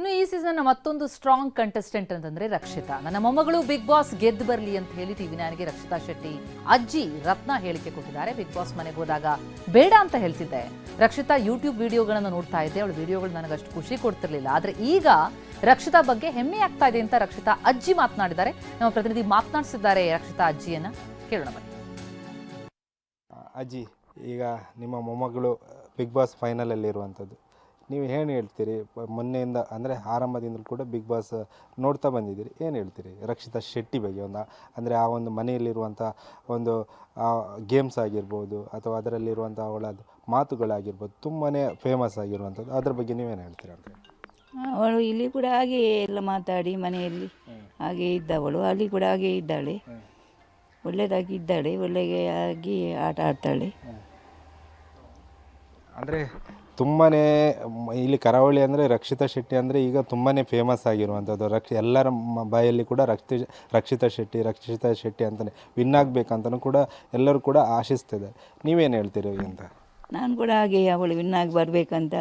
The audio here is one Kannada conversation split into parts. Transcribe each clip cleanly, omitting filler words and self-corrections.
ಇನ್ನು ಈ ಸೀಸನ್ನ ಮತ್ತೊಂದು ಸ್ಟ್ರಾಂಗ್ ಕಂಟೆಸ್ಟೆಂಟ್ ಅಂತಂದ್ರೆ ರಕ್ಷಿತಾ. ನನ್ನ ಮೊಮ್ಮಗಳು ಬಿಗ್ ಬಾಸ್ ಗೆದ್ದು ಬರಲಿ ಅಂತ ಹೇಳಿ ಟಿವಿ9ಗೆ ರಕ್ಷಿತಾ ಶೆಟ್ಟಿ ಅಜ್ಜಿ ರತ್ನ ಹೇಳಿಕೆ ಕೊಟ್ಟಿದ್ದಾರೆ. ಬಿಗ್ ಬಾಸ್ ಮನೆಗೆ ಹೋದಾಗ ಬೇಡ ಅಂತ ಹೇಳ್ತಿದ್ದೆ. ರಕ್ಷಿತಾ ಯೂಟ್ಯೂಬ್ ವಿಡಿಯೋಗಳನ್ನು ನೋಡ್ತಾ ಇದ್ದೆ, ಅವಳ ವಿಡಿಯೋಗಳು ನನಗಷ್ಟು ಖುಷಿ ಕೊಡ್ತಿರ್ಲಿಲ್ಲ. ಆದ್ರೆ ಈಗ ರಕ್ಷಿತಾ ಬಗ್ಗೆ ಹೆಮ್ಮೆ ಆಗ್ತಾ ಇದೆ ಅಂತ ರಕ್ಷಿತಾ ಅಜ್ಜಿ ಮಾತನಾಡಿದ್ದಾರೆ. ನಮ್ಮ ಪ್ರತಿನಿಧಿ ಮಾತನಾಡಿಸಿದ್ದಾರೆ ರಕ್ಷಿತಾ ಅಜ್ಜಿಯನ್ನ, ಕೇಳೋಣ ಬನ್ನಿ. ಅಜ್ಜಿ, ಈಗ ನಿಮ್ಮ ಮೊಮ್ಮಗಳು ಬಿಗ್ ಬಾಸ್ ಫೈನಲಲ್ಲಿ ಇರುವಂಥದ್ದು, ನೀವು ಏನು ಹೇಳ್ತೀರಿ? ಮೊನ್ನೆಯಿಂದ ಅಂದರೆ ಆರಂಭದಿಂದಲೂ ಕೂಡ ಬಿಗ್ ಬಾಸ್ ನೋಡ್ತಾ ಬಂದಿದ್ದೀರಿ, ಏನು ಹೇಳ್ತೀರಿ ರಕ್ಷಿತಾ ಶೆಟ್ಟಿ ಬಗ್ಗೆ? ಅಂದರೆ ಆ ಒಂದು ಮನೆಯಲ್ಲಿರುವಂಥ ಒಂದು ಗೇಮ್ಸ್ ಆಗಿರ್ಬೋದು ಅಥವಾ ಅದರಲ್ಲಿರುವಂಥ ಅವಳದು ಮಾತುಗಳಾಗಿರ್ಬೋದು ತುಂಬಾ ಫೇಮಸ್ ಆಗಿರುವಂಥದ್ದು, ಅದ್ರ ಬಗ್ಗೆ ನೀವೇನು ಹೇಳ್ತೀರಾ ಅಂತ? ಅವಳು ಇಲ್ಲಿ ಕೂಡ ಹಾಗೆ ಎಲ್ಲ ಮಾತಾಡಿ ಮನೆಯಲ್ಲಿ ಹಾಗೆ ಇದ್ದವಳು, ಅಲ್ಲಿ ಕೂಡ ಹಾಗೆ ಇದ್ದಾಳೆ, ಒಳ್ಳೆಯದಾಗಿ ಇದ್ದಾಳೆ, ಒಳ್ಳೆಯಾಗಿ ಆಟ ಆಡ್ತಾಳೆ. ಅಂದರೆ ತುಂಬಾ ಇಲ್ಲಿ ಕರಾವಳಿ ಅಂದರೆ ರಕ್ಷಿತಾ ಶೆಟ್ಟಿ ಅಂದರೆ ಈಗ ತುಂಬಾ ಫೇಮಸ್ ಆಗಿರುವಂಥದ್ದು. ಎಲ್ಲರ ಬಾಯಲ್ಲಿ ಕೂಡ ರಕ್ಷಿತಾ ಶೆಟ್ಟಿ ಅಂತಲೇ ವಿನ್ ಆಗಬೇಕಂತಲೂ ಕೂಡ ಎಲ್ಲರೂ ಕೂಡ ಆಶಿಸ್ತಿದ್ದಾರೆ. ನೀವೇನು ಹೇಳ್ತೀರಿ ಅಂತ? ನಾನು ಕೂಡ ಹಾಗೆ ಅವಳು ವಿನ್ ಆಗಿ ಬರಬೇಕಂತ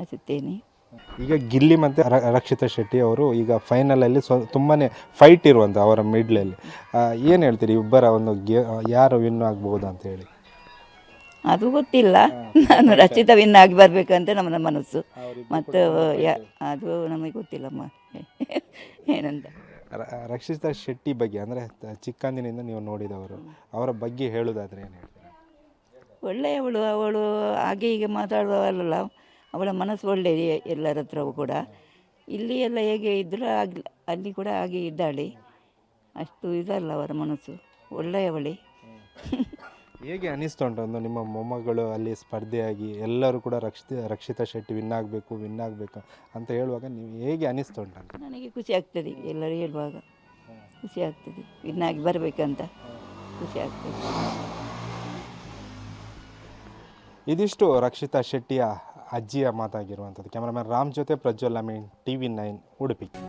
ಆಶಿಸ್ತೇನೆ. ಈಗ ಗಿಲ್ಲಿ ಮತ್ತು ರಕ್ಷಿತಾ ಶೆಟ್ಟಿ ಅವರು ಈಗ ಫೈನಲಲ್ಲಿ ತುಂಬಾ ಫೈಟ್ ಇರುವಂಥ ಅವರ ಮಿಡ್ಲಲ್ಲಿ ಏನು ಹೇಳ್ತೀರಿ? ಇಬ್ಬರ ಒಂದು ಯಾರು ವಿನ್ ಆಗ್ಬೋದು ಅಂತ ಹೇಳಿ? ಅದು ಗೊತ್ತಿಲ್ಲ. ನಾನು ರಕ್ಷಿತಾ ವಿನ್ ಆಗಿ ಬರಬೇಕಂತ ನಮ್ಮ ಮನಸ್ಸು, ಮತ್ತು ಅದು ನಮಗೆ ಗೊತ್ತಿಲ್ಲಮ್ಮ ಏನಂತ. ರಕ್ಷಿತಾ ಶೆಟ್ಟಿ ಬಗ್ಗೆ ಅಂದರೆ ಚಿಕ್ಕಂದಿನಿಂದ ನೀವು ನೋಡಿದವರು, ಅವರ ಬಗ್ಗೆ ಹೇಳೋದಾದರೆ ಏನು ಹೇಳ್ತೀರಾ? ಒಳ್ಳೆಯವಳು, ಅವಳು ಹಾಗೆ ಹೀಗೆ ಮಾತಾಡುವವಲ್ಲ, ಅವಳ ಮನಸ್ಸು ಒಳ್ಳೆಯದು ಎಲ್ಲರ ಹತ್ರವೂ ಕೂಡ. ಇಲ್ಲಿ ಎಲ್ಲ ಹೇಗೆ ಇದ್ದರೂ ಅಲ್ಲಿ ಕೂಡ ಹಾಗೆ ಇದ್ದಾಳೆ, ಅಷ್ಟು ಇದಲ್ಲ ಅವರ ಮನಸ್ಸು, ಒಳ್ಳೆಯವಳೆ. ಹೇಗೆ ಅನಿಸ್ತುಂಟು ಒಂದು ನಿಮ್ಮ ಮೊಮ್ಮಗಳು ಅಲ್ಲಿ ಸ್ಪರ್ಧೆಯಾಗಿ ಎಲ್ಲರೂ ಕೂಡ ರಕ್ಷಿತಾ ಶೆಟ್ಟಿ ವಿನ್ ಆಗಬೇಕು ಅಂತ ಹೇಳುವಾಗ ನೀವು ಹೇಗೆ ಅನಿಸ್ತುಂಟು ಅಂತ? ನನಗೆ ಖುಷಿ ಆಗ್ತದೆ, ಎಲ್ಲರೂ ಹೇಳುವಾಗ ಖುಷಿ ಆಗ್ತದೆ, ವಿನ್ ಆಗಿ ಬರಬೇಕಂತ ಖುಷಿ ಆಗ್ತದೆ. ಇದಿಷ್ಟು ರಕ್ಷಿತಾ ಶೆಟ್ಟಿಯ ಅಜ್ಜಿಯ ಮಾತಾಗಿರುವಂಥದ್ದು. ಕ್ಯಾಮರಾಮನ್ ರಾಮ್ ಜೊತೆ ಪ್ರಜ್ವಲ್ ಅಮೀನ್, ಟಿವಿ9 ಉಡುಪಿ.